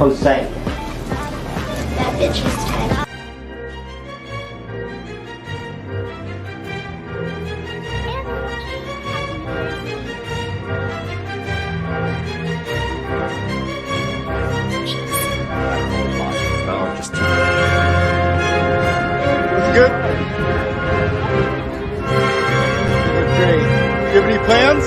post say? That bitch was tied. Good? Great. Do you have any plans?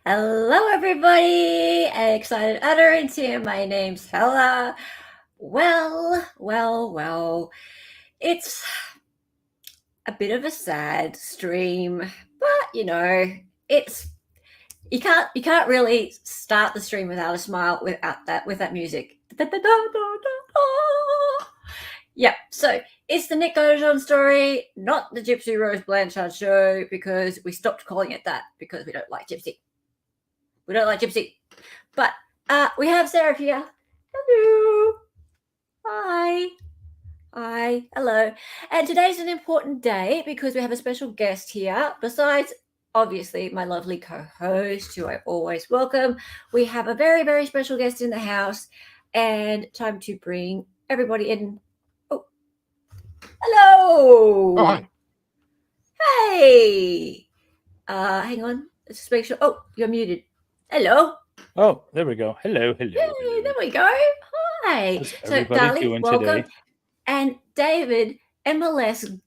Hello, everybody. Excited utterance here. My name's Fella. Well. It's a bit of a sad stream, but it's you can't really start the stream without a smile with that music. Yeah, so it's the Nick Godejohn story, not the Gypsy Rose Blanchard show, because we stopped calling it that because we don't like Gypsy. We don't like Gypsy. But we have Sarah here. Hello. Hi. Hello. And today's an important day because we have a special guest here. Besides, obviously, my lovely co-host, who I always welcome, we have a very, very special guest in the house. And time to bring everybody in. Oh. Hello. Oh, hi. Hey. Hang on. Let's just make sure. Oh, you're muted. Hello. Oh, there we go. Hello. Hey, there we go. Hi. How's So, everybody darling, doing welcome. today? And David, MLS,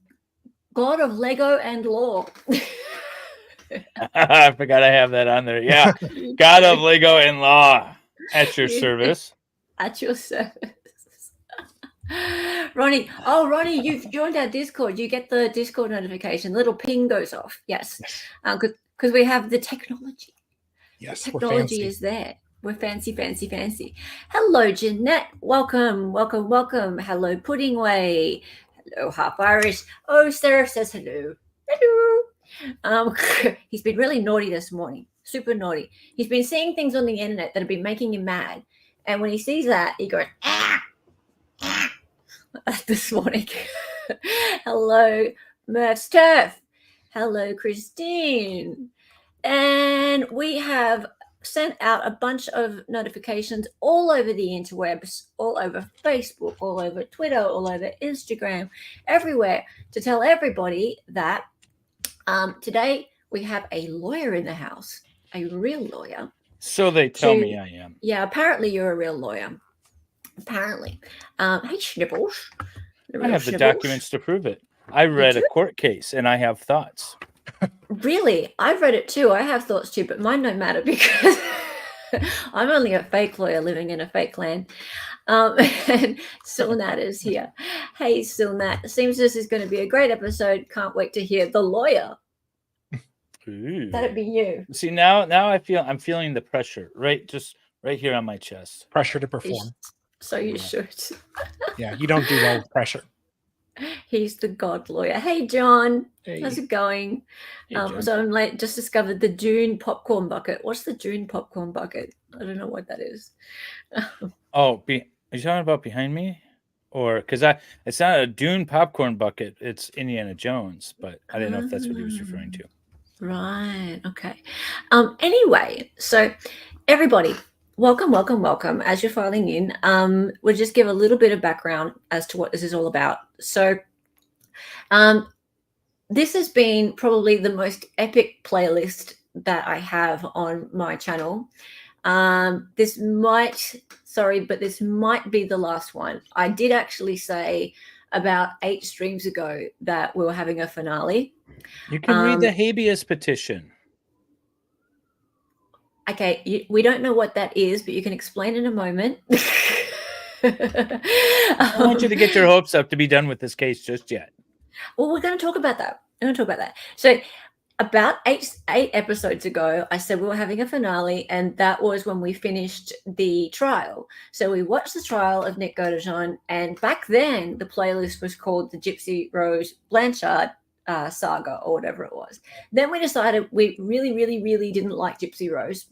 God of Lego and Law. I forgot I have that on there. Yeah. God of Lego and Law at your service. At your service. Ronnie. Oh, Ronnie, you've joined our Discord. You get the Discord notification. The little ping goes off. Yes. Because we have the technology. Yes, The technology is there. We're fancy. Hello, Jeanette. Welcome. Hello, Pudding Way. Hello, Half Irish. Oh, Seraph says hello. He's been really naughty this morning. Super naughty. He's been seeing things on the internet that have been making him mad. And when he sees that, he goes, this morning. Hello, Murph's Turf. Hello, Christine. And we have sent out a bunch of notifications all over the interwebs, all over Facebook, all over Twitter, all over Instagram, everywhere, to tell everybody that today we have a lawyer in the house, a real lawyer. So they tell me I am. Yeah, apparently you're a real lawyer. Apparently. Hey, Snibbles. I have the documents to prove it. I read a court case and I have thoughts. Really? I've read it too. I have thoughts too, but mine don't matter because I'm only a fake lawyer living in a fake land. And Silnat is here. Hey, Silnat. Seems this is going to be a great episode. Can't wait to hear the lawyer. Ooh. That'd be you. See, now I'm feeling the pressure right here on my chest. Pressure to perform. So you should. Yeah, you don't do well with pressure. He's the God lawyer. Hey, John. Hey. How's it going? Hey, John. So I'm just discovered the Dune popcorn bucket. What's the Dune popcorn bucket? I don't know what that is. Oh, are you talking about behind me? Or because it's not a Dune popcorn bucket, it's Indiana Jones, but I didn't know if that's what he was referring to. Right. Okay. Anyway, so everybody, welcome. As you're filing in, we'll just give a little bit of background as to what this is all about. So, this has been probably the most epic playlist that I have on my channel. This might be the last one. I did actually say about 8 streams ago that we were having a finale. You can read the habeas petition. Okay, we don't know what that is, but you can explain in a moment. I don't want you to get your hopes up to be done with this case just yet. Well, we're going to talk about that. So about eight episodes ago, I said we were having a finale, and that was when we finished the trial. So we watched the trial of Nick Godejohn, and back then the playlist was called the Gypsy Rose Blanchard Saga or whatever it was. Then we decided we really, really, really didn't like Gypsy Rose.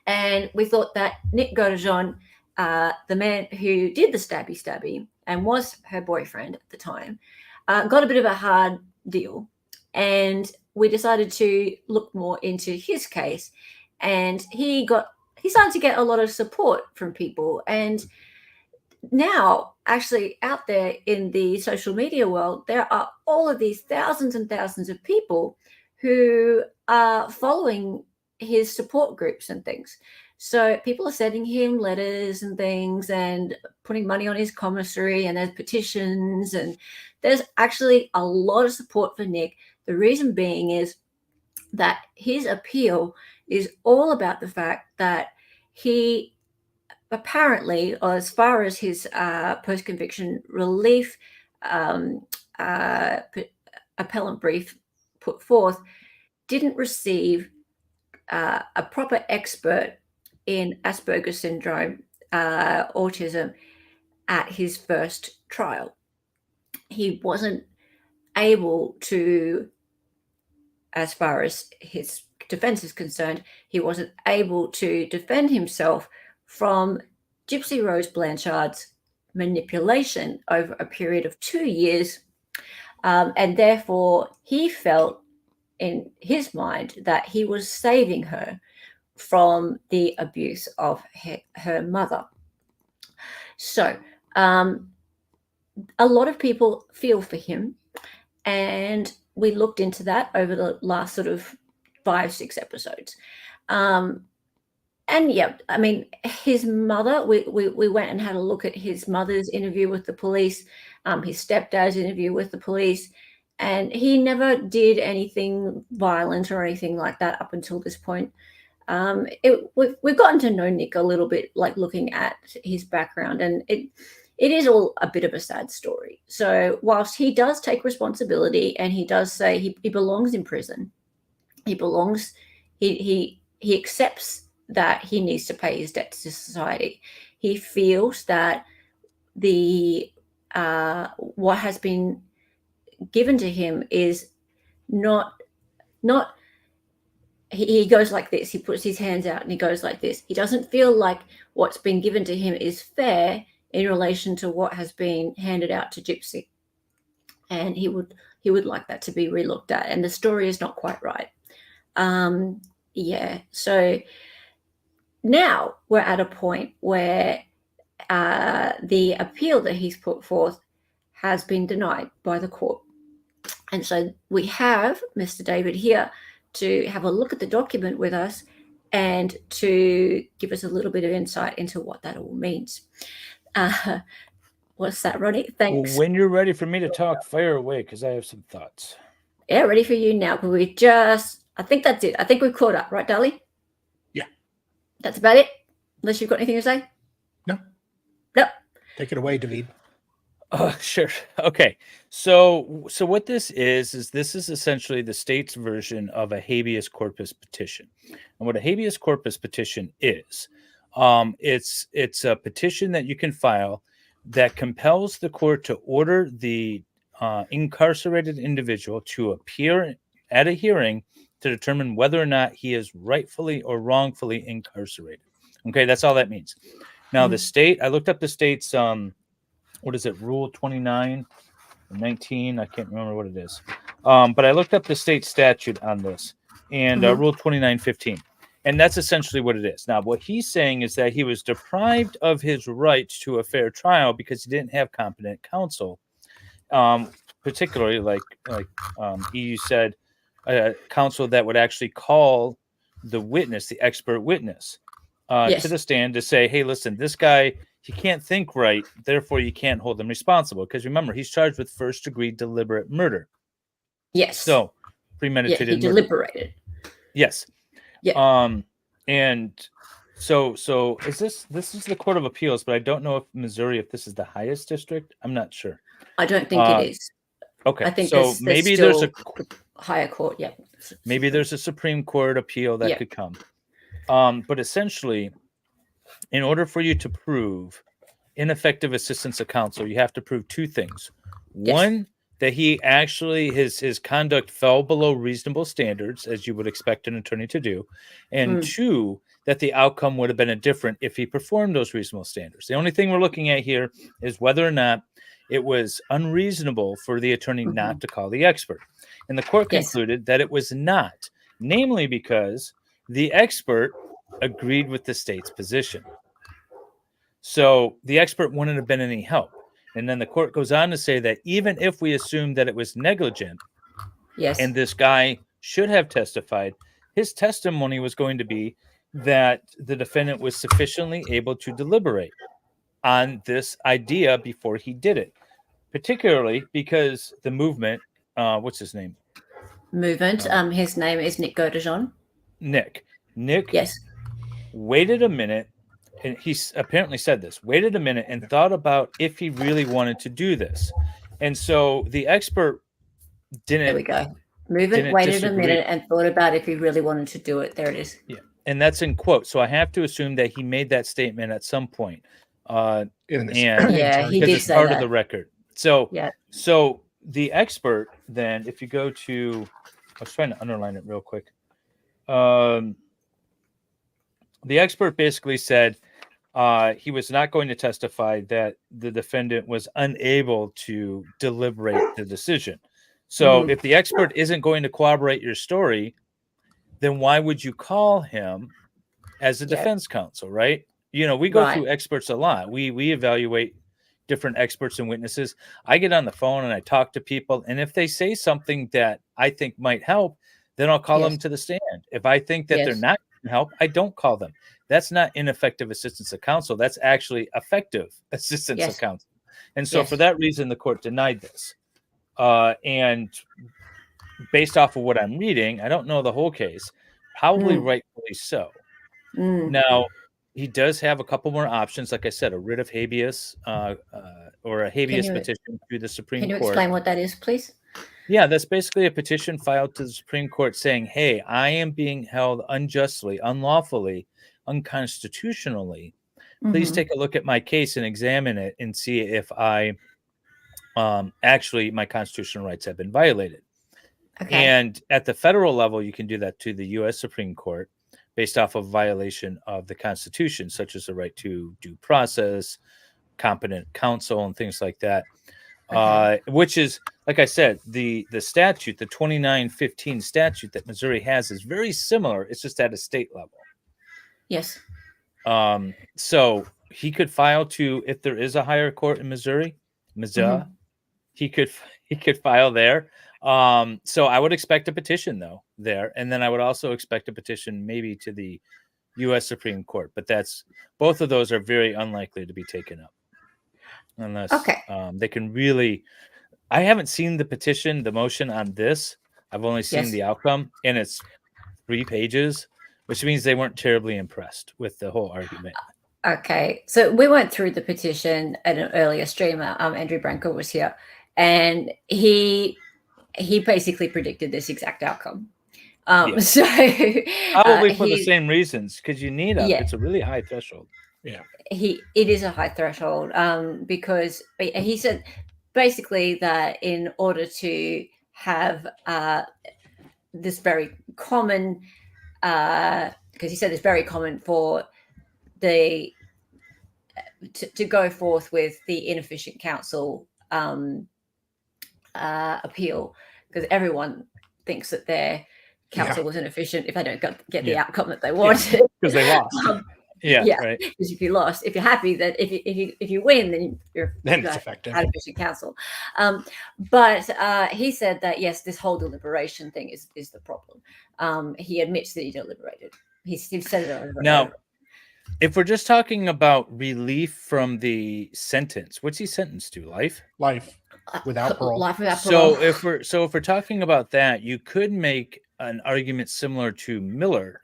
And we thought that Nick Godejohn the man who did the stabby and was her boyfriend at the time, got a bit of a hard deal. And we decided to look more into his case. And he started to get a lot of support from people. And now, actually, out there in the social media world, there are all of these thousands and thousands of people who are following his support groups and things. So people are sending him letters and things and putting money on his commissary, and there's petitions, and there's actually a lot of support for Nick. The reason being is that his appeal is all about the fact that he apparently, or as far as his post-conviction relief appellant brief put forth, didn't receive a proper expert in Asperger's syndrome, autism, at his first trial. He wasn't able to, as far as his defense is concerned, he wasn't able to defend himself from Gypsy Rose Blanchard's manipulation over a period of 2 years. And therefore, he felt in his mind that he was saving her from the abuse of her mother. So a lot of people feel for him. And we looked into that over the last sort of 5-6 episodes. And yeah, I mean, his mother, we went and had a look at his mother's interview with the police, his stepdad's interview with the police, and he never did anything violent or anything like that up until this point. We've gotten to know Nick a little bit, like looking at his background, and it is all a bit of a sad story. So whilst he does take responsibility and he does say he belongs in prison, he accepts that he needs to pay his debt to society. He feels that the what has been given to him is not he goes like this. He puts his hands out and he goes like this. He doesn't feel like what's been given to him is fair in relation to what has been handed out to Gypsy. And he would like that to be relooked at. And the story is not quite right. So now we're at a point where the appeal that he's put forth has been denied by the court. And so we have Mr. David here to have a look at the document with us and to give us a little bit of insight into what that all means. What's that, Ronnie? Thanks. Well, when you're ready for me to talk, fire away, because I have some thoughts. Yeah, ready for you now. But I think that's it. I think we've caught up, right, Darlie? Yeah. That's about it? Unless you've got anything to say? No. Nope. Take it away, David. Sure. Okay. So what this is essentially the state's version of a habeas corpus petition. And what a habeas corpus petition is, it's a petition that you can file that compels the court to order the incarcerated individual to appear at a hearing to determine whether or not he is rightfully or wrongfully incarcerated. Okay, that's all that means. Now, the state, I looked up the state's what is it, Rule 29 or 19? I can't remember what it is. But I looked up the state statute on this, and Rule 29:15. And that's essentially what it is. Now, what he's saying is that he was deprived of his right to a fair trial because he didn't have competent counsel, particularly like you said, counsel that would actually call the witness, the expert witness, to the stand to say, hey, listen, this guy, he can't think right, therefore you can't hold him responsible. Because remember, he's charged with first-degree deliberate murder. Yes. So, premeditated he murder. deliberated. Yes. Yeah. And so is this is the Court of Appeals, but I don't know if Missouri, if this is the highest district. I'm not sure. I don't think it is. Okay. I think so maybe there's a higher court. Yeah. Maybe there's a Supreme Court appeal that could come. But essentially, in order for you to prove ineffective assistance of counsel, you have to prove two things. One, that he actually, his conduct fell below reasonable standards, as you would expect an attorney to do. And two, that the outcome would have been different if he performed those reasonable standards. The only thing we're looking at here is whether or not it was unreasonable for the attorney not to call the expert. And the court Yes. concluded that it was not, namely because the expert agreed with the state's position. So the expert wouldn't have been any help. And then the court goes on to say that even if we assume that it was negligent Yes. and this guy should have testified, his testimony was going to be that the defendant was sufficiently able to deliberate on this idea before he did it, particularly because the movement, what's his name? Movement. His name is Nick Godejohn. Nick. Yes. Waited a minute, and he apparently said this, waited a minute and thought about if he really wanted to do this. And so the expert didn't. There we go. Movement waited a minute and thought about if he really wanted to do it. There it is. Yeah. And that's in quote. So I have to assume that he made that statement at some point. In this, Yeah, he did it's say part that. of the record. So, Yeah. so the expert then, if you go to, I was trying to underline it real quick. The expert basically said he was not going to testify that the defendant was unable to deliberate the decision. So if the expert isn't going to corroborate your story, then why would you call him as a defense counsel, right? You know, we go through experts a lot. We evaluate different experts and witnesses. I get on the phone and I talk to people, and if they say something that I think might help, then I'll call them to the stand. If I think that they're not going to help, I don't call them. That's not ineffective assistance of counsel. That's actually effective assistance of counsel. And so for that reason, the court denied this. And based off of what I'm reading, I don't know the whole case, probably rightfully so. Now, he does have a couple more options. Like I said, a writ of habeas or a habeas petition to the Supreme Court. Can you explain what that is, please? Yeah, that's basically a petition filed to the Supreme Court saying, hey, I am being held unjustly, unlawfully, unconstitutionally. Please take a look at my case and examine it and see if I actually my constitutional rights have been violated. Okay. And at the federal level, you can do that to the U.S. Supreme Court based off of violation of the Constitution, such as the right to due process, competent counsel, and things like that. Which is, like I said, the statute, the 2915 statute that Missouri has is very similar. It's just at a state level. Yes. So he could file to, if there is a higher court in Missouri, he could file there. So I would expect a petition though there, and then I would also expect a petition maybe to the U.S. Supreme Court. But both of those are very unlikely to be taken up unless they can really. I haven't seen the petition, the motion on this. I've only seen the outcome, and it's 3 pages, which means they weren't terribly impressed with the whole argument. Okay, so we went through the petition at an earlier stream. Andrew Branco was here, and he basically predicted this exact outcome. So probably for the same reasons, because you need it's a really high threshold. Yeah, it is a high threshold because he said basically that in order to have this very common, because he said it's very common for the to go forth with the inefficient counsel appeal, because everyone thinks that their counsel was inefficient if they don't get the outcome that they wanted because they lost. Right. Because if you lost, if you're happy that if you win, then it's effective. Inefficient counsel. But he said that yes, this whole deliberation thing is the problem. He admits that he deliberated. He said it over now. Over. If we're just talking about relief from the sentence, what's he sentenced to? Life without parole. Life without parole. So if we're talking about that, you could make an argument similar to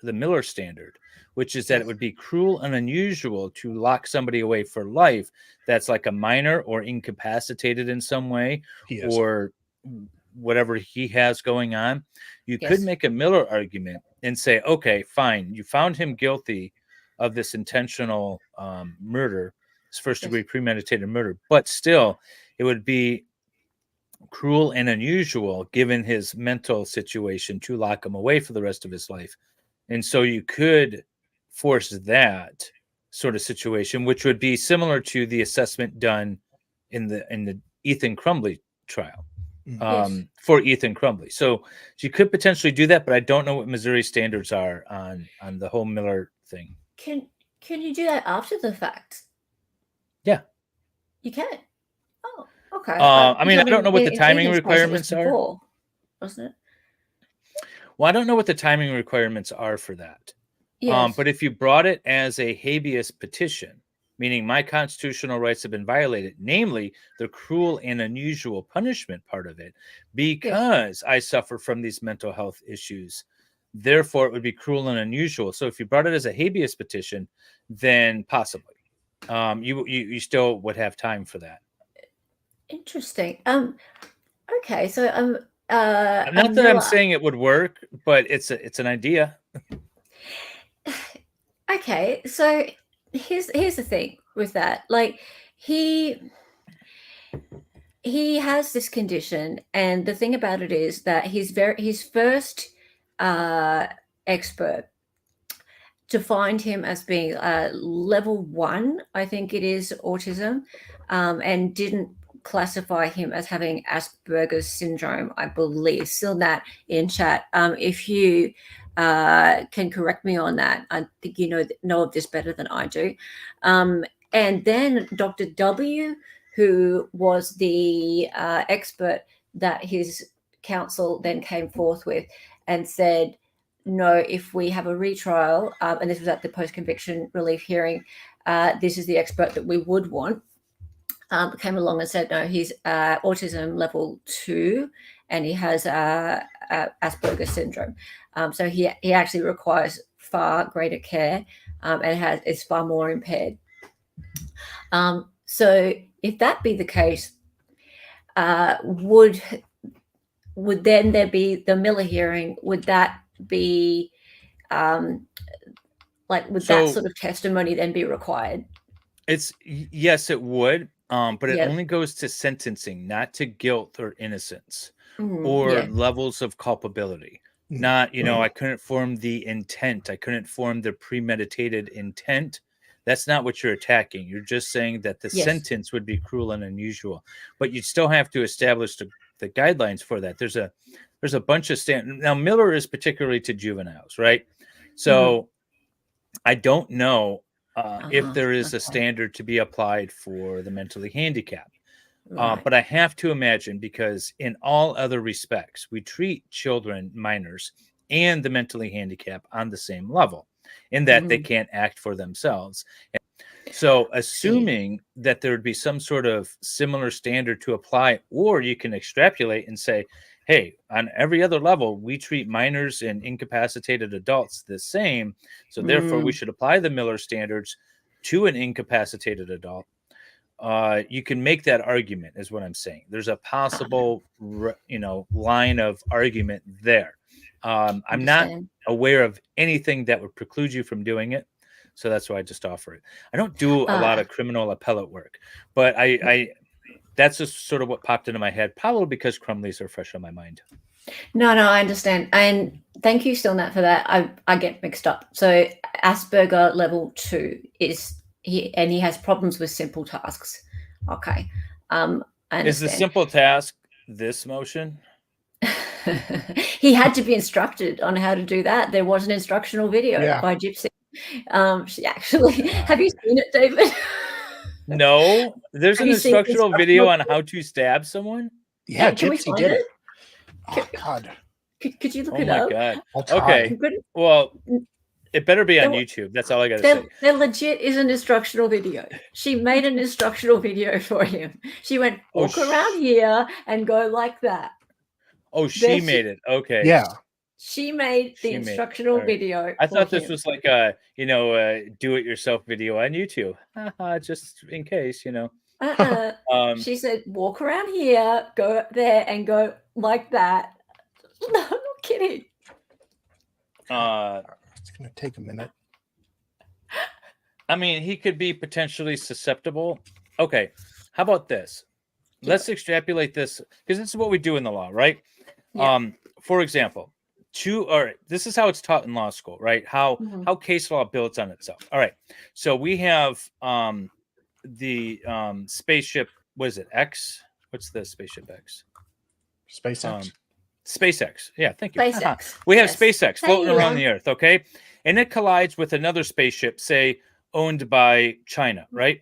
the Miller standard, which is that it would be cruel and unusual to lock somebody away for life that's like a minor or incapacitated in some way or whatever he has going on. You could make a Miller argument and say, okay, fine, you found him guilty of this intentional murder, this first degree premeditated murder, but still it would be cruel and unusual given his mental situation to lock him away for the rest of his life. And so you could force that sort of situation, which would be similar to the assessment done in the Ethan Crumbley trial. Yes. For Ethan Crumbley. So you could potentially do that, but I don't know what Missouri standards are on the whole Miller thing. Can you do that after the fact? Yeah. You can. Oh, okay. I mean, I don't know what the timing requirements are. Before, wasn't it? Well, I don't know what the timing requirements are for that. Yes. But if you brought it as a habeas petition, meaning my constitutional rights have been violated, namely the cruel and unusual punishment part of it, because I suffer from these mental health issues. Therefore, it would be cruel and unusual. So if you brought it as a habeas petition, then possibly you still would have time for that. Interesting. Okay. So not that I'm saying it would work, but it's an idea. Okay. So here's the thing with that. Like he has this condition, and the thing about it is that his first expert defined him as being level 1, I think it is, autism, and didn't classify him as having Asperger's syndrome, I believe. Still that in chat. If you can correct me on that. I think you know of this better than I do. And then Dr. W, who was the expert that his counsel then came forth with and said, no, if we have a retrial, and this was at the post-conviction relief hearing, this is the expert that we would want, came along and said, no, he's autism level 2 and he has Asperger's syndrome. So he actually requires far greater care and is far more impaired. So if that be the case, would then there be the Miller hearing? Would that be that sort of testimony then be required? Yes, it would. But it only goes to sentencing, not to guilt or innocence or levels of culpability. Not, I couldn't form the intent. I couldn't form the premeditated intent. That's not what you're attacking. You're just saying that the sentence would be cruel and unusual, but you still have to establish the guidelines for that. There's a bunch of standards. Now, Miller is particularly to juveniles, right? So I don't know if there is a standard to be applied for the mentally handicapped. But I have to imagine, because in all other respects, we treat children, minors, and the mentally handicapped on the same level, in that they can't act for themselves. So assuming that there would be some sort of similar standard to apply, or you can extrapolate and say, hey, on every other level, we treat minors and incapacitated adults the same. So therefore, we should apply the Miller standards to an incapacitated adult. You can make that argument, is what I'm saying. There's a possible, line of argument there. I'm not aware of anything that would preclude you from doing it. So that's why I just offer it. I don't do a lot of criminal appellate work, but I that's just sort of what popped into my head, probably because Crumleys are fresh on my mind. No, I understand. And thank you, Stillnat, for that. I get mixed up. So Asperger level 2 is he has problems with simple tasks. Okay. Is the simple task this motion? He had to be instructed on how to do that. There was an instructional video by Gypsy. She actually, have you seen it, David? No, there's an instructional video on how to stab someone. Yeah, Gypsy did it. Oh, God. Could you look it up? Oh, my God. Okay. Well, it better be on YouTube. That's all I got to say. There legit is an instructional video. She made an instructional video for him. She went, walk around here and go like that. Oh, she made it. Okay. Yeah. She made the instructional video. I thought this was like a, do-it-yourself video on YouTube. Just in case, She said, walk around here, go there, and go like that. No, I'm not kidding. It's going to take a minute. I mean, he could be potentially susceptible. Okay. How about this? Let's extrapolate this, because this is what we do in the law, right? For example, all right, this is how it's taught in law school, right? How case law builds on itself. All right. So we have the spaceship, what is it? X? What's the spaceship X? SpaceX. SpaceX. Yeah, thank you. SpaceX. We have Yes. SpaceX floating Thank around you. the Earth, okay? And it collides with another spaceship, say, owned by China, right?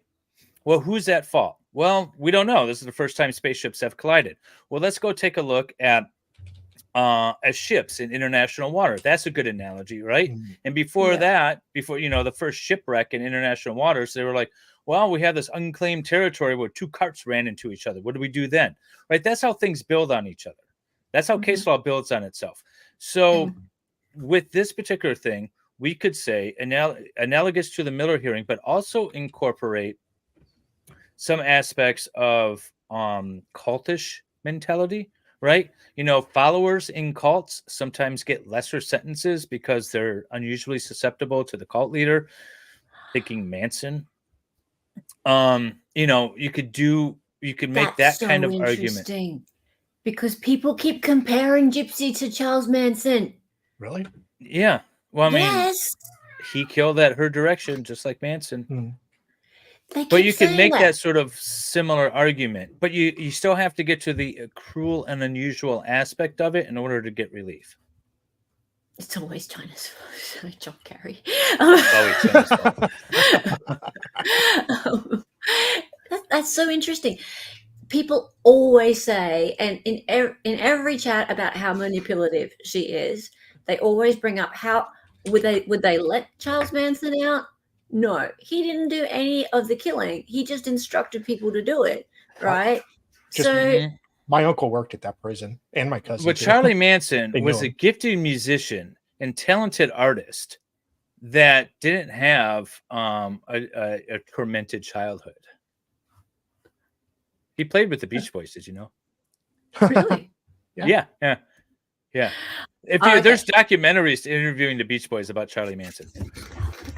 Well, who's at fault? Well, we don't know. This is the first time spaceships have collided. Well, let's go take a look at ships in international water. That's a good analogy, right? And before that, the first shipwreck in international waters, they were like, well, we have this unclaimed territory where two carts ran into each other. What do we do then? Right? That's how things build on each other. That's how case law builds on itself. So with this particular thing, we could say analogous to the Miller hearing, but also incorporate some aspects of cultish mentality, right? Followers in cults sometimes get lesser sentences because they're unusually susceptible to the cult leader. Thinking Manson. You could make that kind of argument. Because people keep comparing Gypsy to Charles Manson. Really? Yeah. Well, I mean, yes. He killed at her direction, just like Manson. But you can make that sort of similar argument, but you still have to get to the cruel and unusual aspect of it in order to get relief. It's always China's fault. John Kerry. Always China's fault. That's so interesting. People always say, and in every chat about how manipulative she is, they always bring up how would they let Charles Manson out? No, he didn't do any of the killing. He just instructed people to do it, right? My uncle worked at that prison, and my cousin. But Charlie Manson was a gifted musician and talented artist that didn't have a tormented childhood. He played with the Beach Boys, did you know? Really? Yeah. There's documentaries interviewing the Beach Boys about Charlie Manson.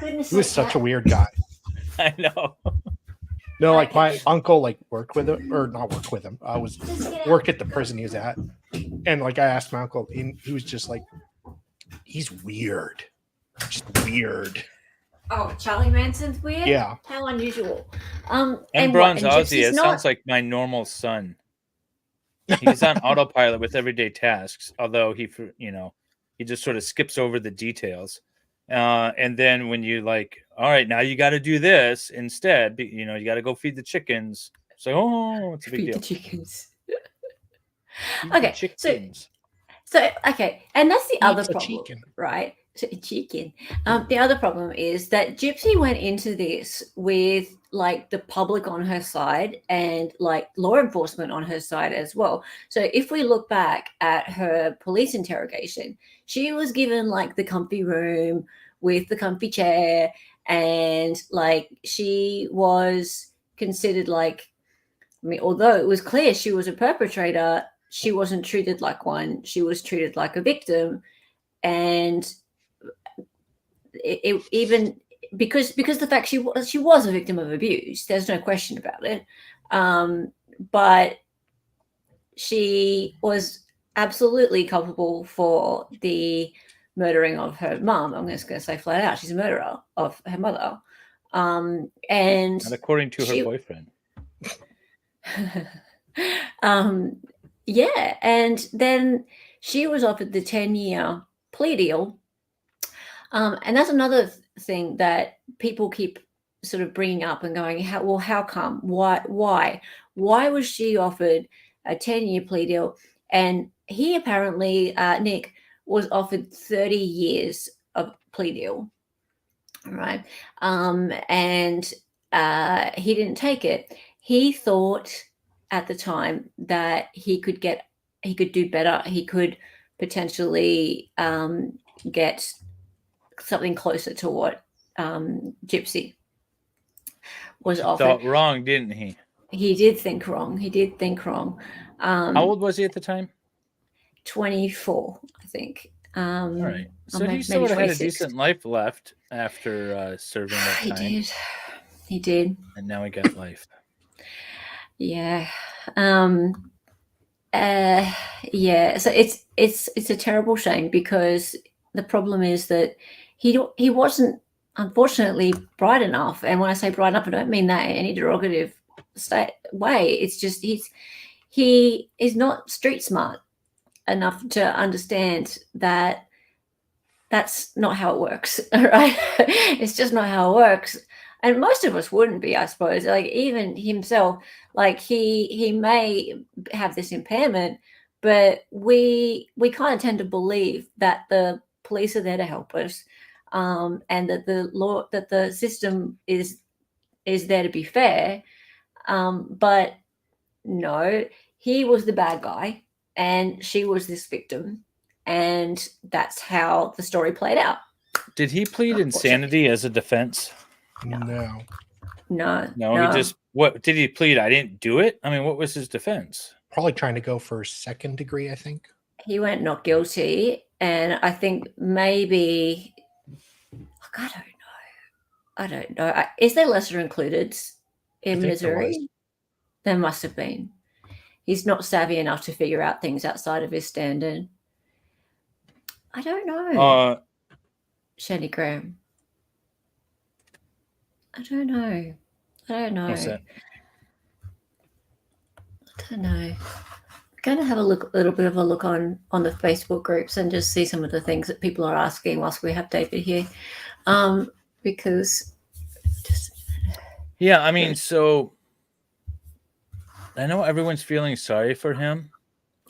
He was such a weird guy. I know. No, like my uncle worked with him, or not worked with him. Worked at the prison he was at, and I asked my uncle, and he was just like, he's weird, just weird. Oh, Charlie Manson's weird. Yeah. How unusual. And Bronze Ozzy, it sounds like my normal son. He's on autopilot with everyday tasks, although he just sort of skips over the details. And then when you all right, now you got to do this instead, you got to go feed the chickens. So, it's a big deal. Feed the chickens. Okay. So, okay. And that's the other problem, right? Chicken. The other problem is that Gypsy went into this with the public on her side and law enforcement on her side as well. So if we look back at her police interrogation, she was given the comfy room with the comfy chair, and she was considered although it was clear she was a perpetrator, she wasn't treated like one. She was treated like a victim, and it even because the fact she was a victim of abuse, there's no question about it, but she was absolutely culpable for the murdering of her mom. I'm just going to say flat out, she's a murderer of her mother, and according to her boyfriend. Yeah, and then she was offered the 10-year plea deal. And that's another thing that people keep sort of bringing up and going, how come? Why was she offered a 10-year plea deal? And he apparently, Nick, was offered 30 years of plea deal, right? And he didn't take it. He thought at the time that he could do better. He could potentially get something closer to what Gypsy was offered. Thought wrong, didn't he? He did think wrong. How old was he at the time? 24, I think. All right. So he still would have had a decent life left after serving that time. He did. And now he got life. Yeah. Yeah, so it's a terrible shame because the problem is that he wasn't unfortunately bright enough, and when I say bright enough, I don't mean that in any derogative way. It's just he is not street smart enough to understand that that's not how it works, right? It's just not how it works. And most of us wouldn't be, I suppose. Like even himself, like he may have this impairment, but we kind of tend to believe that the police are there to help us, and that the system is there to be fair. But no, he was the bad guy, and she was this victim, and that's how the story played out. Did he plead insanity as a defense? No. No, He just, what did he plead? I didn't do it. I mean, what was his defense? Probably trying to go for second degree, I think. He went not guilty, and I think maybe I don't know. Is there lesser included in I think there Missouri? was. There must have been. He's not savvy enough to figure out things outside of his standard. I don't know. Shandy Graham. I don't know. What's that? I don't know. I'm going to have a little bit of a look on the Facebook groups and just see some of the things that people are asking whilst we have David here, because Yeah, I mean, so I know everyone's feeling sorry for him.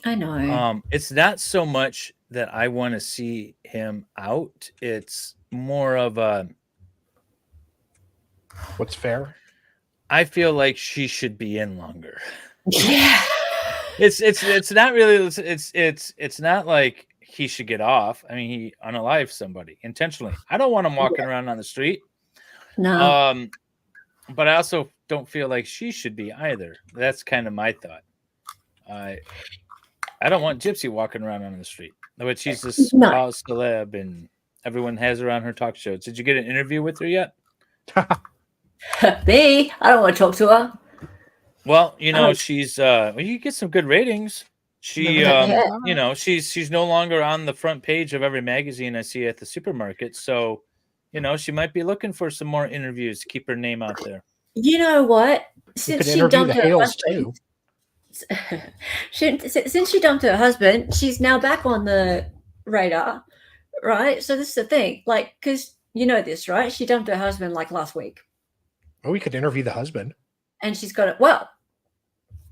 I know. It's not so much that I want to see him out. It's more of a, What's fair? I feel like she should be in longer. Yeah. It's not really, it's not like he should get off. I mean, he unalived somebody intentionally. I don't want him walking around on the street. No. But I also don't feel like she should be either. That's kind of my thought. I don't want Gypsy walking around on the street. But she's this celeb, and everyone has her on her talk shows. Did you get an interview with her yet? Me? I don't want to talk to her. Well, you know, she's you get some good ratings. She you know, she's no longer on the front page of every magazine I see at the supermarket. So, you know, she might be looking for some more interviews to keep her name out there. You know what? Since she dumped her husband, since she dumped her husband, she's now back on the radar, right? So this is the thing, like, because you know this, right? She dumped her husband like last week. Oh, we could interview the husband. And she's got it. Well,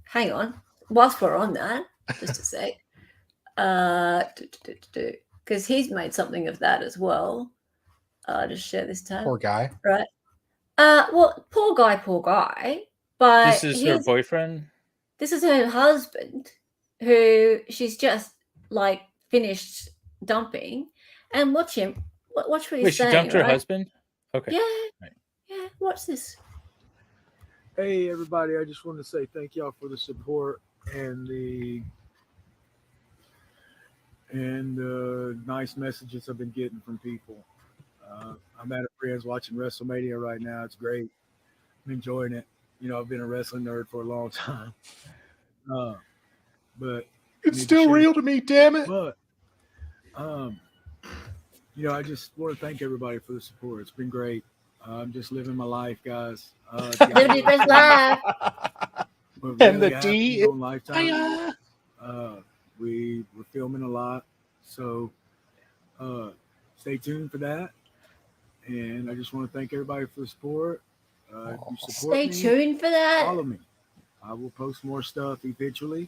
hang on. Whilst we're on that, just a sec. Because he's made something of that as well. Just share this tab. Poor guy. Right. Well, poor guy. But this is her boyfriend? This is her husband, who she's just like finished dumping. And watch him. Watch what he's saying. Wait, she dumped her right? husband? Okay. Yeah. Right. Yeah. Watch this. Hey, everybody. I just want to say thank y'all for the support and the nice messages I've been getting from people. I'm at a friend's watching WrestleMania right now. It's great. I'm enjoying it. You know, I've been a wrestling nerd for a long time. But it's still real to me, damn it. But you know, I just want to thank everybody for the support. It's been great. I'm just living my life, guys. Living his best life. And the D. Lifetime. We're filming a lot, so stay tuned for that. And I just want to thank everybody for the support. Stay tuned for that. Follow me. I will post more stuff eventually.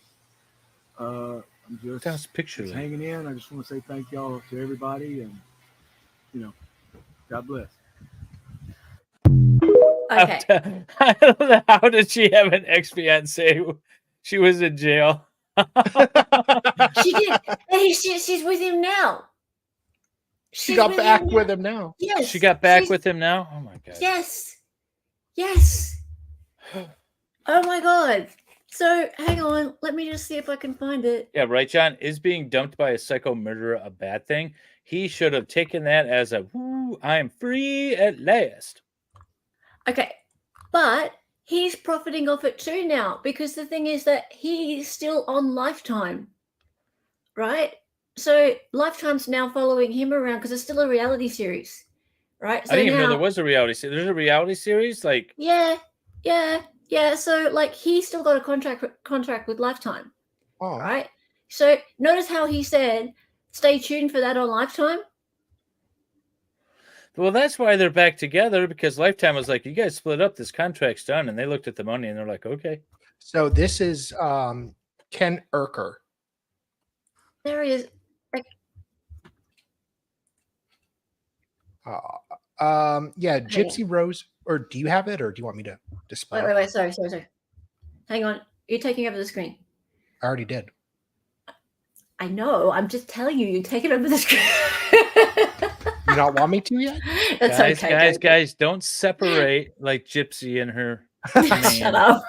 I'm just hanging in. I just want to say thank y'all to everybody, and you know, God bless. Okay. I don't know, how did she have an ex-fiance? She was in jail. She did. Hey, she's with him now. She got back with him now. Yes. She got back with him now? Oh my God. Yes. Oh my God. So hang on. Let me just see if I can find it. Yeah, right, John. Is being dumped by a psycho murderer a bad thing? He should have taken that as a, woo, I am free at last. Okay. But he's profiting off it too now, because the thing is that he's still on Lifetime, right? So Lifetime's now following him around because it's still a reality series, right? So I didn't even know now- there was a reality series. There's a reality series, like Yeah. So like he's still got a contract with Lifetime, Oh, right? So notice how he said, "Stay tuned for that on Lifetime." well, that's why they're back together, because Lifetime was like, you guys split up, this contract's done, and they looked at the money and they're like, okay. so this is Ken Urker. There he is. Yeah, Gypsy Rose, or do you have it, or do you want me to display? Wait. Sorry. Hang on. You're taking over the screen. I already did. I know. I'm just telling you. You're taking over the screen. You not want me to yet? That's guys, okay. guys, don't separate like Gypsy and her. Shut up.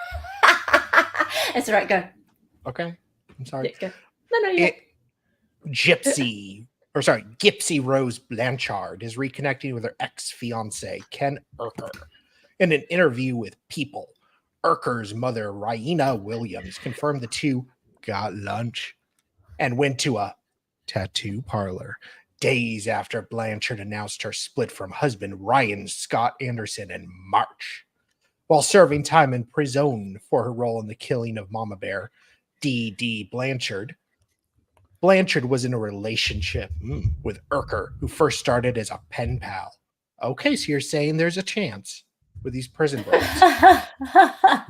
That's all right. Go. Okay, I'm sorry. Yeah, go. No. You. Gypsy Rose Blanchard is reconnecting with her ex-fiance, Ken Urker. In an interview with People, Urker's mother, Raina Williams, confirmed the two got lunch and went to a tattoo parlor days after Blanchard announced her split from husband Ryan Scott Anderson in March. While serving time in prison for her role in the killing of Mama Bear, Dee Dee Blanchard was in a relationship with Urker, who first started as a pen pal. Okay, so you're saying there's a chance with these prison breaks.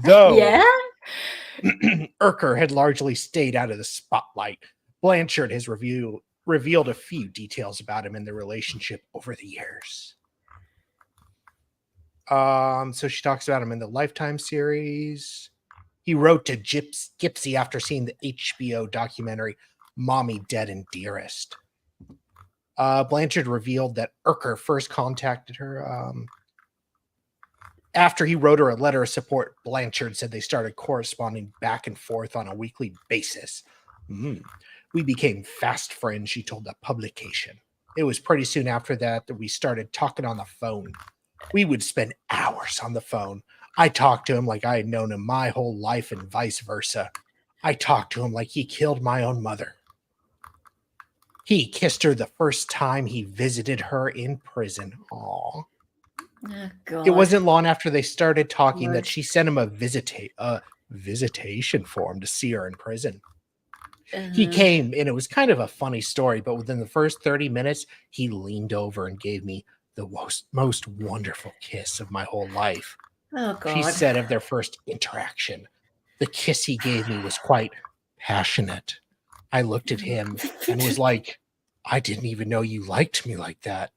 Though Yeah. Urker had largely stayed out of the spotlight, Blanchard has revealed a few details about him and their relationship over the years. So she talks about him in the Lifetime series. He wrote to Gypsy after seeing the HBO documentary Mommy Dead and Dearest. Blanchard revealed that Urker first contacted her after he wrote her a letter of support. Blanchard said they started corresponding back and forth on a weekly basis. We became fast friends, she told the publication. It was pretty soon after that we started talking on the phone. We would spend hours on the phone. I talked to him like I had known him my whole life and vice versa. I talked to him like he killed my own mother. He kissed her the first time he visited her in prison. Aww. Oh, God. It wasn't long after they started talking that Lord. she sent him a visitation form to see her in prison. He came, and it was kind of a funny story, but within the first 30 minutes, he leaned over and gave me the most wonderful kiss of my whole life. Oh, God. She said of their first interaction, the kiss he gave me was quite passionate. I looked at him and was like, I didn't even know you liked me like that.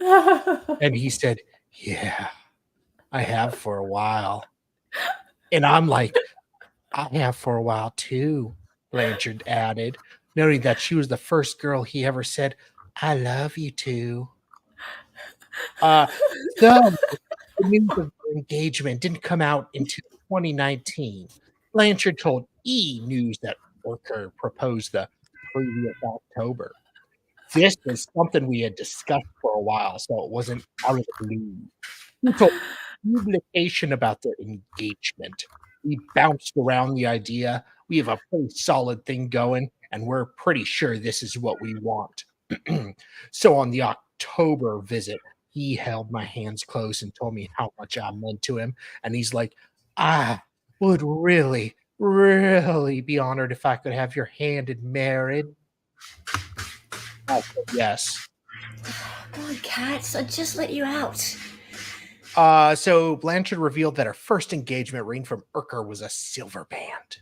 And he said, yeah, I have for a while. And I'm like, I have for a while too, Blanchard added, noting that she was the first girl he ever said, I love you to. So the news of their engagement didn't come out until 2019. Blanchard told E! News that Urker proposed the previous October. This was something we had discussed for a while, so it wasn't out of the blue. He told publication about their engagement. We bounced around the idea. We have a pretty solid thing going, and we're pretty sure this is what we want. So on the October visit, he held my hands close and told me how much I meant to him. And he's like, I would really, really be honored if I could have your hand in marriage. I said yes. God, Cats, I just let you out. So Blanchard revealed that her first engagement ring from Urker was a silver band.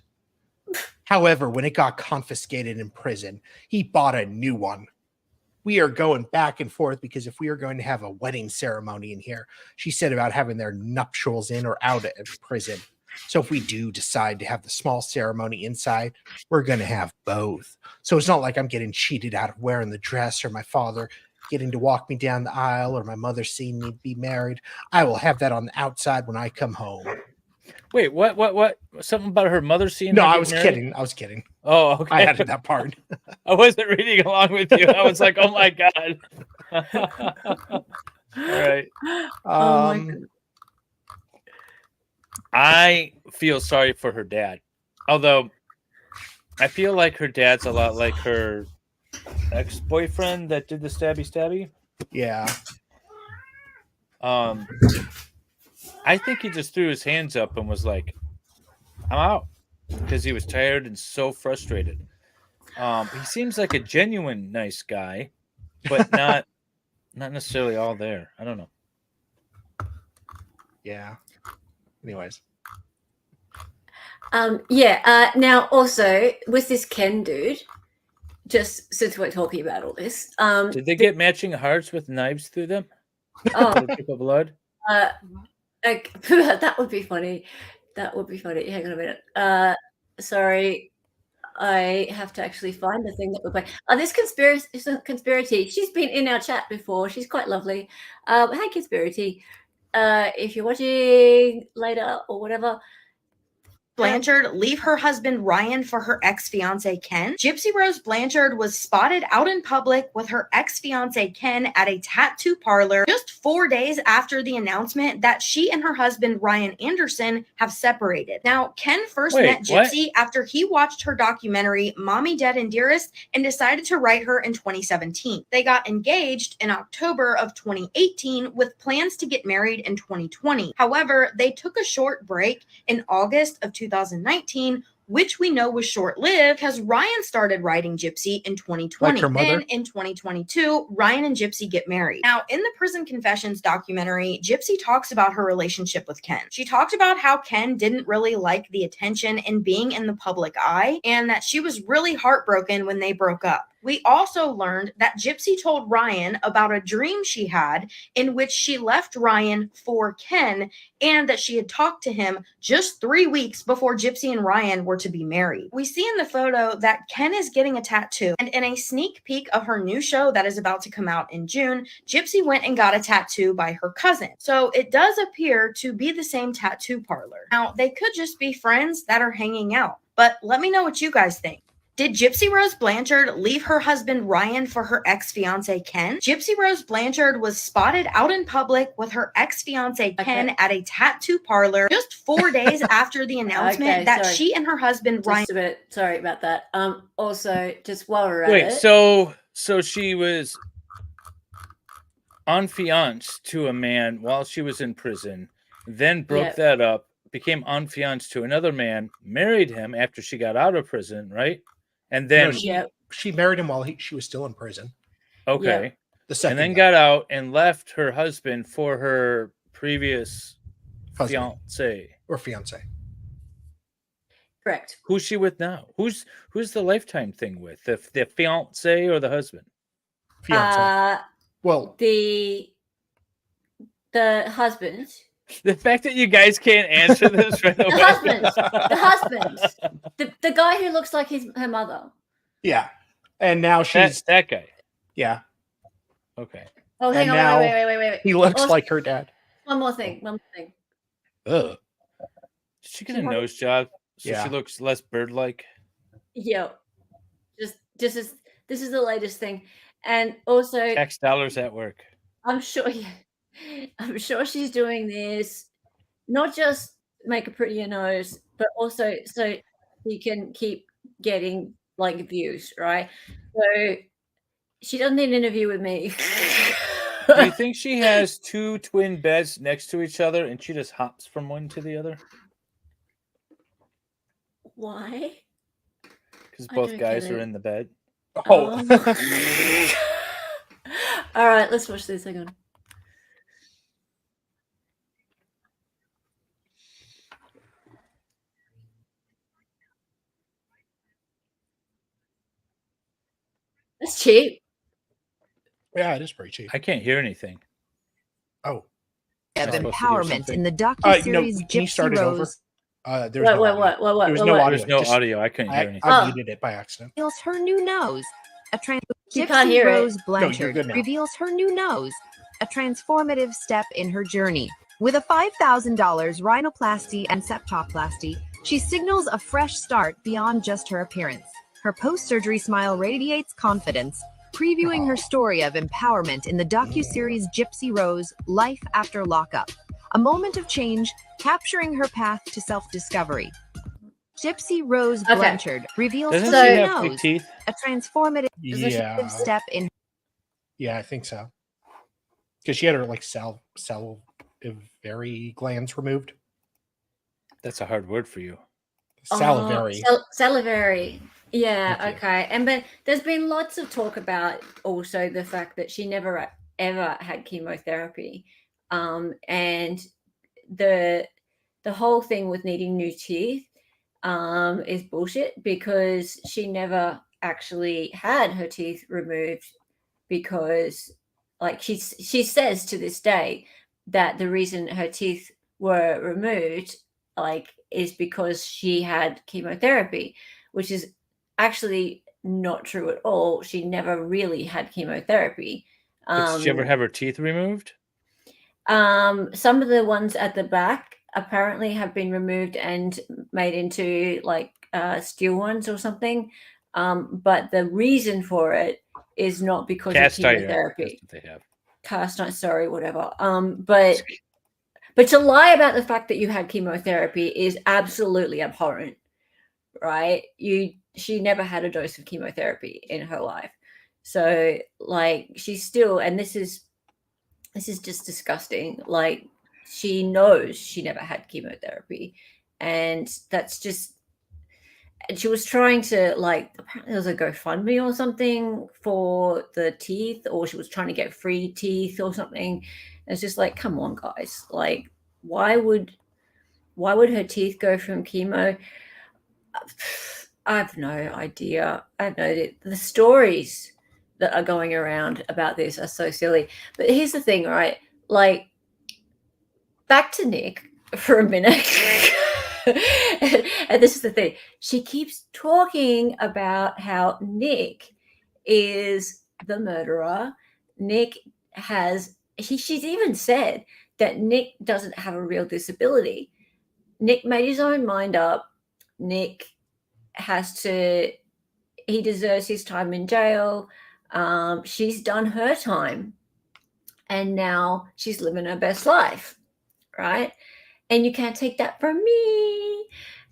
However, when it got confiscated in prison, he bought a new one. We are going back and forth because if we are going to have a wedding ceremony in here, she said about having their nuptials in or out of prison. So if we do decide to have the small ceremony inside, we're going to have both. So it's not like I'm getting cheated out of wearing the dress or my father getting to walk me down the aisle or my mother seeing me be married. I will have that on the outside when I come home. Wait, what? Something about her mother seeing No, her I get was married? kidding. I was kidding. Oh, okay. I added that part. I wasn't reading along with you. I was like, oh my God. All right. Oh my God. I feel sorry for her dad. Although I feel like her dad's a lot like her ex-boyfriend that did the stabby. Yeah. I think he just threw his hands up and was like, I'm out, because he was tired and so frustrated. He seems like a genuine nice guy, but not necessarily all there. I don't know. Yeah. Anyways. Now also with this Ken dude, just since we're talking about all this, Did they get matching hearts with knives through them? oh, Did they pick up blood? that would be funny. That would be funny. Hang on a minute. Sorry, I have to actually find the thing that we're playing. This conspiracy. She's been in our chat before. She's quite lovely. Hi, conspiracy. If you're watching later or whatever. Blanchard leave her husband Ryan for her ex-fiance Ken. Gypsy Rose Blanchard was spotted out in public with her ex-fiance Ken at a tattoo parlor just 4 days after the announcement that she and her husband Ryan Anderson have separated. Now, Ken first met Gypsy after he watched her documentary Mommy, Dead and Dearest and decided to write her in 2017. They got engaged in October of 2018 with plans to get married in 2020. However, they took a short break in August of 2019, which we know was short-lived because Ryan started writing Gypsy in 2020. Like her mother? Then in 2022, Ryan and Gypsy get married. Now, in the Prison Confessions documentary, Gypsy talks about her relationship with Ken. She talked about how Ken didn't really like the attention and being in the public eye, and that she was really heartbroken when they broke up. We also learned that Gypsy told Ryan about a dream she had in which she left Ryan for Ken and that she had talked to him just 3 weeks before Gypsy and Ryan were to be married. We see in the photo that Ken is getting a tattoo, and in a sneak peek of her new show that is about to come out in June, Gypsy went and got a tattoo by her cousin. So it does appear to be the same tattoo parlor. Now, they could just be friends that are hanging out, but let me know what you guys think. Did Gypsy Rose Blanchard leave her husband Ryan for her ex-fiance Ken? Gypsy Rose Blanchard was spotted out in public with her ex-fiance Ken at a tattoo parlor just 4 days after the announcement that she and her husband Ryan. Just a bit sorry about that. Also, just while we're at Wait, it, so she was unfianced to a man while she was in prison, then broke that up, became unfianced to another man, married him after she got out of prison, right? And then she married him while she was still in prison. Okay. The second and then guy. got out and left her husband for her previous fiance. Or fiance. correct. Who's she with now? Who's the lifetime thing with? The fiance or the husband? Fiance. Well, the husband. The fact that you guys can't answer this right away. The husband. The guy who looks like her mother. yeah. And now she's that guy. Yeah. Okay. Oh, hang And on, now wait. He looks like her dad. One more thing. Ugh. Did she get a nose job so Yeah. she looks less bird-like? Yeah. This is the latest thing. And also Tax dollars at work. I'm sure she's doing this not just make a prettier nose, but also so she can keep getting like views, right? So she doesn't need an interview with me. Do you think she has two twin beds next to each other and she just hops from one to the other? Why? Because I both don't guys get are it. in the bed. Oh. All right, let's watch this. Hang on. That's cheap. Yeah, it is pretty cheap. I can't hear anything. Oh. Of Am I supposed to hear empowerment something? in the No, docuseries can you start Gypsy it over? Rose There was no audio. What? There was no audio. There's no Just- audio. I couldn't hear anything. I muted it by accident. reveals her new nose. You can't hear Gypsy it. Rose Blanchard good now. reveals her new nose, a transformative step in her journey. With a $5,000 rhinoplasty and septoplasty, she signals a fresh start beyond just her appearance. Her post-surgery smile radiates confidence, previewing her story of empowerment in the docuseries Gypsy Rose: Life After Lockup. a moment of change capturing her path to self-discovery. Gypsy Rose Okay. Blanchard reveals Doesn't her she So- have fake nose, teeth? a transformative Yeah, step in yeah, I think so. Because she had her like salivary glands removed. That's a hard word for you. Salivary. Salivary. Yeah, Thank you. okay. And but there's been lots of talk about also the fact that she never ever had chemotherapy. And the whole thing with needing new teeth is bullshit because she never actually had her teeth removed because like she says to this day that the reason her teeth were removed like is because she had chemotherapy, which is actually not true at all. She never really had chemotherapy. Did she ever have her teeth removed? Some of the ones at the back apparently have been removed and made into like steel ones or something. But the reason for it is not because Cast of iron. chemotherapy. That's what they have. Cast iron, sorry, whatever. But to lie about the fact that you had chemotherapy is absolutely abhorrent, right? She never had a dose of chemotherapy in her life. So like she's still, and this is just disgusting. Like she knows she never had chemotherapy. And that's just, and she was trying to like, apparently there was a GoFundMe or something for the teeth, or she was trying to get free teeth or something. And it's just like, come on, guys. Like, why would her teeth go from chemo? I have no idea. I have no, the stories that are going around about this are so silly. But here's the thing, right? Like, back to Nick for a minute. And this is the thing. She keeps talking about how Nick is the murderer. Nick has, she's even said that Nick doesn't have a real disability. Nick made his own mind up. Nick he deserves his time in jail. She's done her time. And now she's living her best life, right? And you can't take that from me,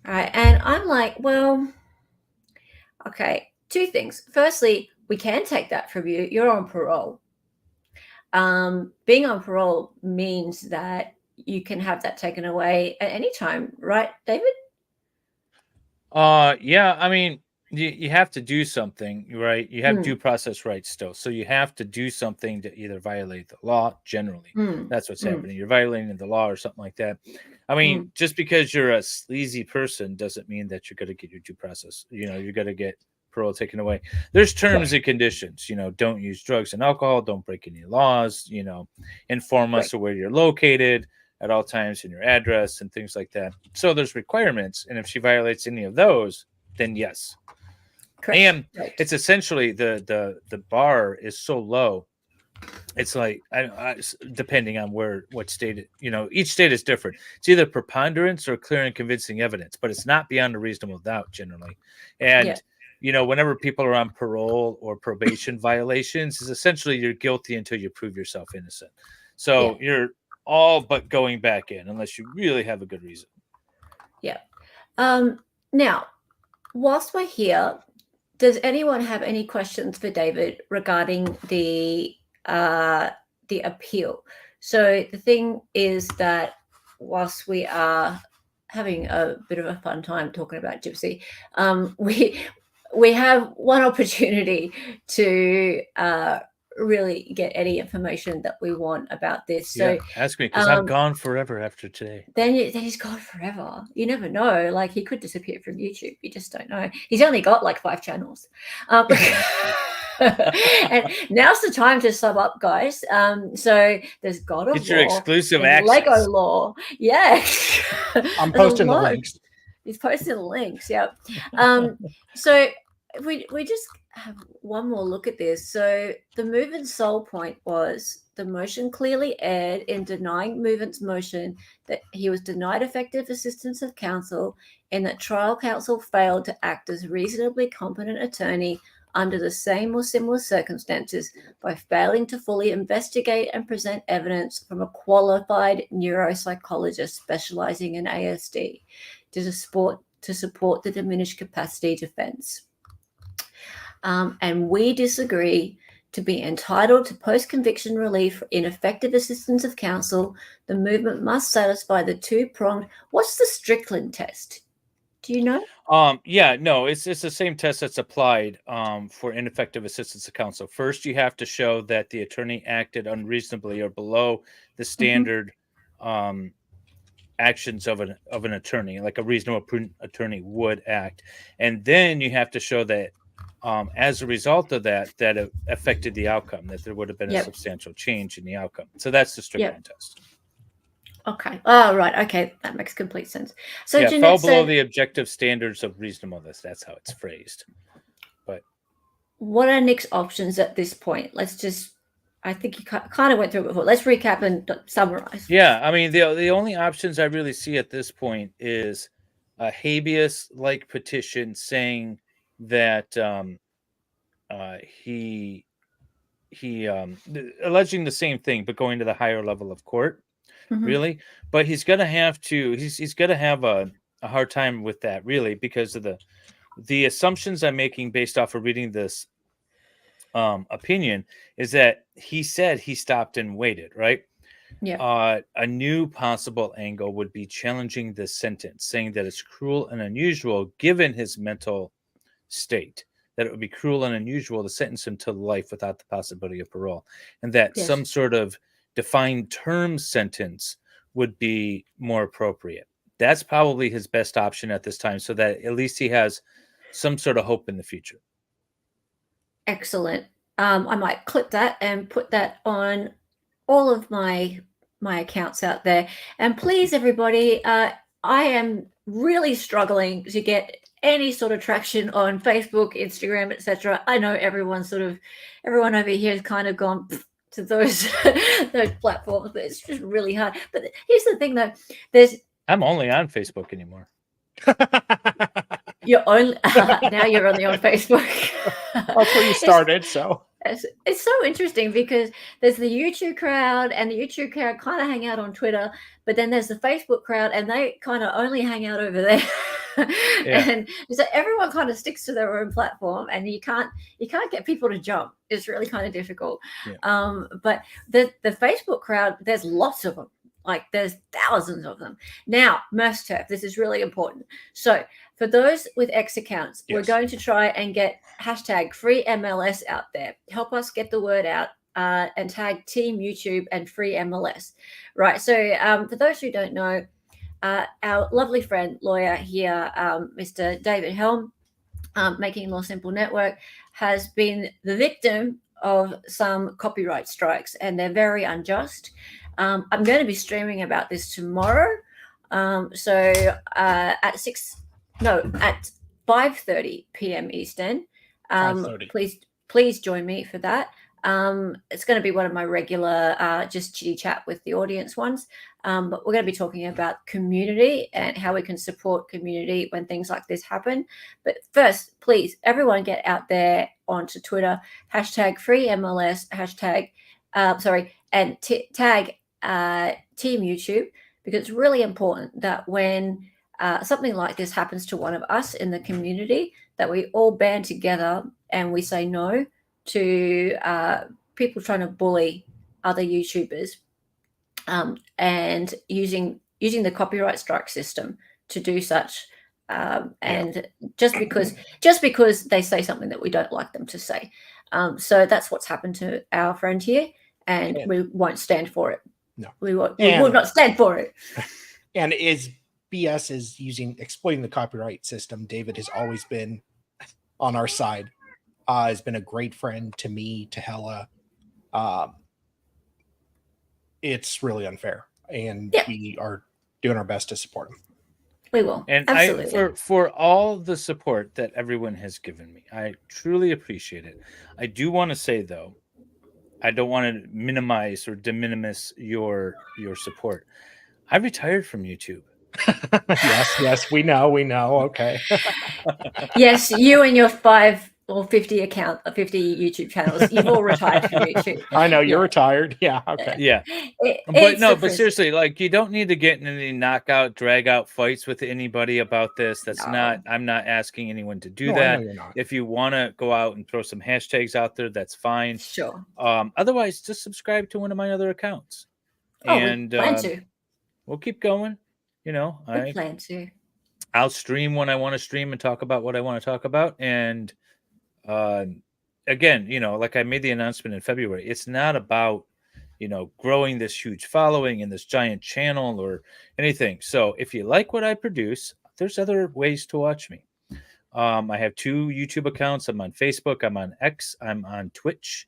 right? And I'm like, well, okay, two things. Firstly, we can take that from you. You're on parole. Being on parole means that you can have that taken away at any time, right, David? Yeah, I mean, you have to do something, right? You have due process rights still. So you have to do something to either violate the law generally. That's what's happening. You're violating the law or something like that. I mean, just because you're a sleazy person doesn't mean that you're going to get your due process. You know, you're going to get parole taken away. There's terms and conditions, you know, don't use drugs and alcohol, don't break any laws, you know, inform us of where you're located at all times and your address and things like that. So there's requirements. And if she violates any of those, then yes. Correct. And it's essentially the bar is so low. It's like, depending on what state, you know, each state is different. It's either preponderance or clear and convincing evidence, but it's not beyond a reasonable doubt generally. And, you know, whenever people are on parole or probation violations, is essentially you're guilty until you prove yourself innocent. So you're all but going back in unless you really have a good reason. Yeah. Now, whilst we're here, does anyone have any questions for David regarding the appeal? So the thing is that whilst we are having a bit of a fun time talking about Gypsy, we have one opportunity to really get any information that we want about this. So ask me, because I'm gone forever after today. Then he's gone forever. You never know. Like, he could disappear from YouTube. You just don't know. He's only got like 5 channels. And now's the time to sub up, guys. So there's God of Get your War, exclusive there's access. Lego Law. Yeah. I'm posting the links. He's posting the links. Yep. So we just have one more look at this. So the movement's sole point was the motion clearly erred in denying movement's motion that he was denied effective assistance of counsel and that trial counsel failed to act as reasonably competent attorney under the same or similar circumstances by failing to fully investigate and present evidence from a qualified neuropsychologist specializing in ASD to support the diminished capacity defense. And we disagree. To be entitled to post-conviction relief for ineffective assistance of counsel, the movement must satisfy the two-pronged. What's the Strickland test? Do you know? Yeah, no, it's the same test that's applied for ineffective assistance of counsel. First, you have to show that the attorney acted unreasonably or below the standard actions of an attorney, like a reasonable prudent attorney would act. And then you have to show that as a result of that it affected the outcome, that there would have been a substantial change in the outcome. So that's the Strickland test. Okay. Oh, right. Okay. That makes complete sense. So yeah, Jeanette fell below said, the objective standards of reasonableness. That's how it's phrased. But what are Nick's options at this point? Let's just, I think you kind of went through it before. Let's recap and summarize. Yeah. I mean, the only options I really see at this point is a habeas-like petition saying that he alleging the same thing, but going to the higher level of court, really. But he's going to have to, he's going to have a hard time with that, really, because of the assumptions I'm making based off of reading this opinion is that he said he stopped and waited, right? Yeah. A new possible angle would be challenging this sentence, saying that it's cruel and unusual given his mental state, that it would be cruel and unusual to sentence him to life without the possibility of parole, and that some sort of defined term sentence would be more appropriate. That's probably his best option at this time, so that at least he has some sort of hope in the future. Excellent. I might clip that and put that on all of my accounts out there. And please, everybody, I am really struggling to get any sort of traction on Facebook, Instagram, etc. I know everyone over here has kind of gone to those platforms, but it's just really hard. But here's the thing, though: I'm only on Facebook anymore. You're only now you're only on Facebook. That's where you started, so. It's so interesting because there's the YouTube crowd, and the YouTube crowd kind of hang out on Twitter, but then there's the Facebook crowd, and they kind of only hang out over there. And so everyone kind of sticks to their own platform, and you can't get people to jump. It's really kind of difficult. But the Facebook crowd, there's lots of them. Like there's thousands of them. Now, MurphTurf, this is really important. So for those with X accounts, we're going to try and get hashtag free MLS out there. Help us get the word out and tag Team YouTube and free MLS. Right. So for those who don't know, our lovely friend, lawyer here, Mr. David Helm, Making Law Simple Network, has been the victim of some copyright strikes, and they're very unjust. I'm going to be streaming about this tomorrow. So at 5:30 p.m. Eastern. Please join me for that. It's going to be one of my regular just chitty chat with the audience ones. But we're going to be talking about community and how we can support community when things like this happen. But first, please, everyone get out there onto Twitter, hashtag free MLS, and tag Team YouTube, because it's really important that when something like this happens to one of us in the community, that we all band together and we say no to people trying to bully other YouTubers and using the copyright strike system to do such. And just because they say something that we don't like them to say. So that's what's happened to our friend here, and we won't stand for it. No, we will not stand for it. And BS is exploiting the copyright system. David has always been on our side. Has been a great friend to me, to Hella. It's really unfair, and we are doing our best to support him. We will. And absolutely. for all the support that everyone has given me, I truly appreciate it. I do want to say, though, I don't want to minimize or de minimis your support. I retired from YouTube. Yes, we know. Okay. Yes, you and your 5 or 50 YouTube channels. You've all retired from YouTube. I know you're Yeah. retired. Yeah. Okay. Yeah. But It's no, the but principle. seriously, like you don't need to get in any knockout, drag out fights with anybody about this. That's No. not, I'm not asking anyone to do No, I that. know you're not. If you want to go out and throw some hashtags out there, that's fine. Sure. Otherwise, just subscribe to one of my other accounts. And we plan to. we'll keep going. You know, We plan to. I'll stream when I want to stream and talk about what I want to talk about. And again, you know, like I made the announcement in February, it's not about, you know, growing this huge following and this giant channel or anything. So if you like what I produce, there's other ways to watch me. I have 2 YouTube accounts. I'm on Facebook. I'm on X. I'm on Twitch.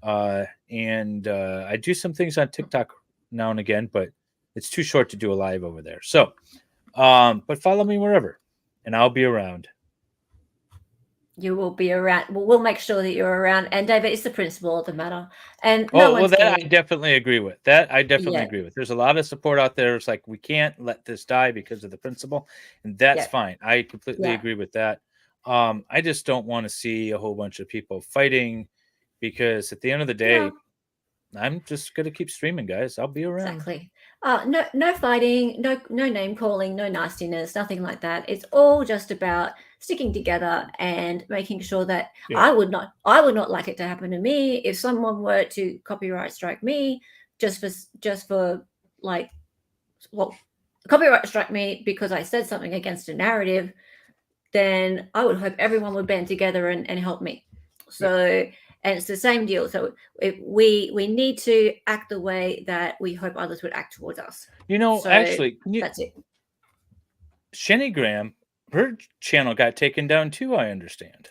And I do some things on TikTok now and again, but it's too short to do a live over there. So, but follow me wherever and I'll be around. You will be around. We'll make sure that you're around. And David, it's the principle of the matter. And That I definitely agree with. That I definitely Yeah. agree with. There's a lot of support out there. It's like we can't let this die because of the principle, and that's Yeah. fine. I completely Yeah. agree with that. I just don't want to see a whole bunch of people fighting because at the end of the day, No. I'm just gonna keep streaming, guys. I'll be around. Exactly. No fighting, no name calling, no nastiness, nothing like that. It's all just about sticking together and making sure that Yeah. I would not like it to happen to me. If someone were to copyright strike me just for like, well, copyright strike me because I said something against a narrative, then I would hope everyone would band together and help me. So, and it's the same deal. So we need to act the way that we hope others would act towards us. You know, So, actually, That's it. Shenny Graham, her channel got taken down too, I understand.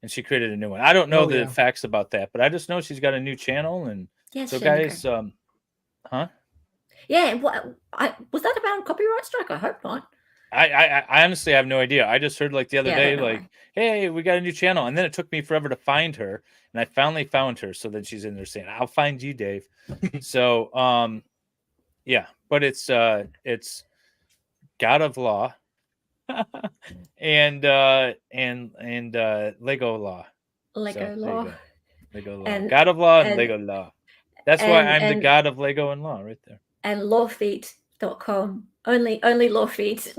And she created a new one. I don't know the yeah. facts about that, but I just know she's got a new channel. And Yes, so, Shannon, guys, go. huh? Yeah. Was that about a copyright strike? I hope not. I honestly have no idea. I just heard like the other Yeah, I day, don't know like, why. hey, we got a new channel. And then it took me forever to find her. And I finally found her. So then she's in there saying, I'll find you, Dave. So yeah, but it's God of Law and Lego Law. Lego So, there you law. go. Lego Law. And- God of Law and and- Lego Law. That's why I'm the and- God of Lego and Law right there. And lawfeet.com. Only law feet.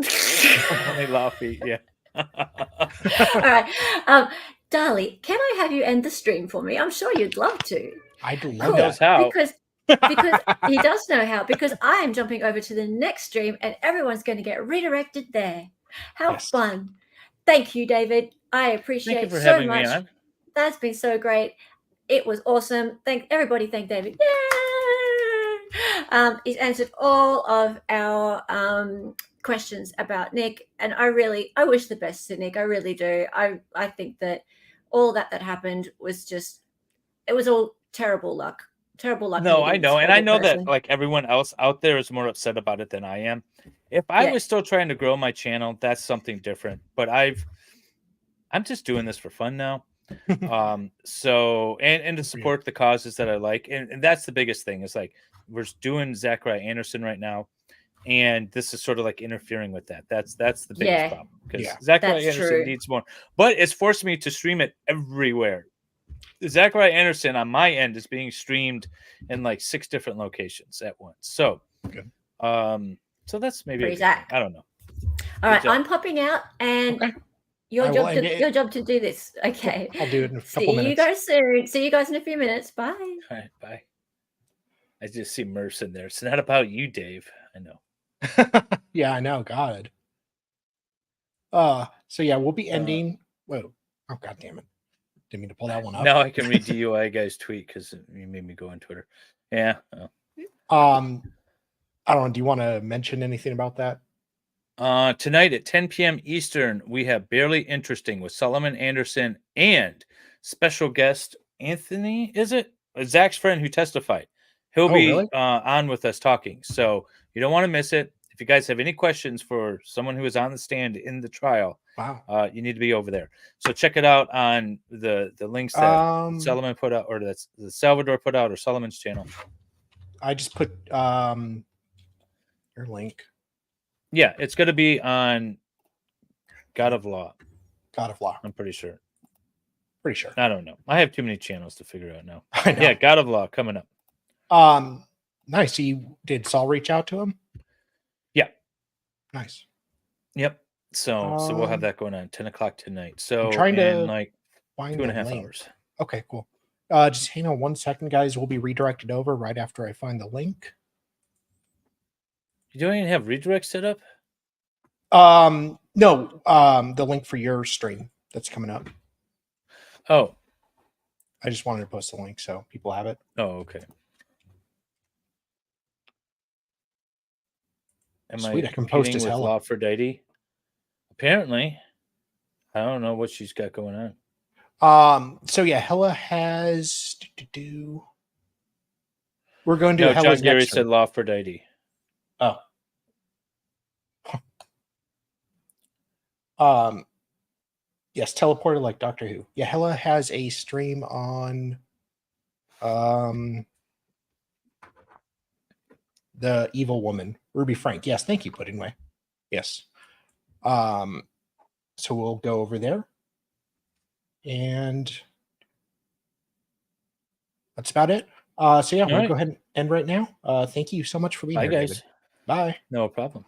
Only Law feet, yeah. All right. Darlie, can I have you end the stream for me? I'm sure you'd love to. I'd Who love knows that. how? Because he does know how, because I am jumping over to the next stream and everyone's going to get redirected there. How Yes. fun. Thank you, David. I Thank appreciate you for so having me much. on. That's been so great. It was awesome. Thank everybody. Thank David. Yay! He's answered all of our questions about Nick, and I wish the best to Nick. I really do. I think that all that happened was just, it was all terrible luck. Terrible luck. No, meeting I this know. And I horrible know person. that like everyone else out there is more upset about it than I am. If I Yeah. was still trying to grow my channel, that's something different. But I'm just doing this for fun now. So and to support the causes that I like. And that's the biggest thing is like we're doing Zachariah Anderson right now. And this is sort of like interfering with that. That's the biggest Yeah. problem. Because Yeah. Zachariah That's Anderson true. needs more. But it's forced me to stream it everywhere. Zachariah Anderson on my end is being streamed in like 6 different locations at once. So, Good. So that's maybe a Free good Zach. thing. I don't know. All right, Good job. I'm popping out, and Okay. your I will job end it. your job to do this. Okay. I'll do it in a couple See you minutes. guys soon. See you guys in a few minutes. Bye. All right, bye. I just see Merce in there. It's not about you, Dave. I know. Yeah, I know. God. So yeah, we'll be ending. Whoa. Oh, God damn it. Didn't mean to pull that one up. Now I can read DUI guy's tweet because you made me go on Twitter. Yeah. Oh. I don't know. Do you want to mention anything about that? Tonight at 10 p.m. Eastern, we have Barely Interesting with Solomon Anderson and special guest Anthony. Is it Zach's friend who testified? He'll be really? on with us talking. So you don't want to miss it. If you guys have any questions for someone who is on the stand in the trial, Wow. you need to be over there. So check it out on the links that Solomon put out, or that's the Salvador put out, or Solomon's channel. I just put your link. Yeah, it's going to be on God of Law. God of Law. I'm pretty sure. Pretty sure. I don't know. I have too many channels to figure out now. I know. Yeah, God of Law coming up. Nice. Did Saul reach out to him? Yeah. Nice. Yep. So we'll have that going on 10 o'clock tonight. So trying to in like find 2.5 the link. hours. Okay, cool. Just hang on 1 second, guys. We'll be redirected over right after I find the link. You don't even have redirect set up? No, the link for your stream that's coming up. Oh. I just wanted to post the link so people have it. Oh, okay. Am Sweet, I can post competing as with Hella. Aphrodite? Apparently. I don't know what she's got going on. So yeah, Hella has we're going to No, Hella's John Gary next said turn. Aphrodite. Oh. Yes, teleported like Doctor Who. Yeah, Hella has a stream on the evil woman, Ruby Frank. Yes, thank you, Puddingway. Yes. So we'll go over there. And that's about it. So yeah, we'll right. go ahead and end right now. Thank you so much for being Bye, here, guys. David. Bye. No problem.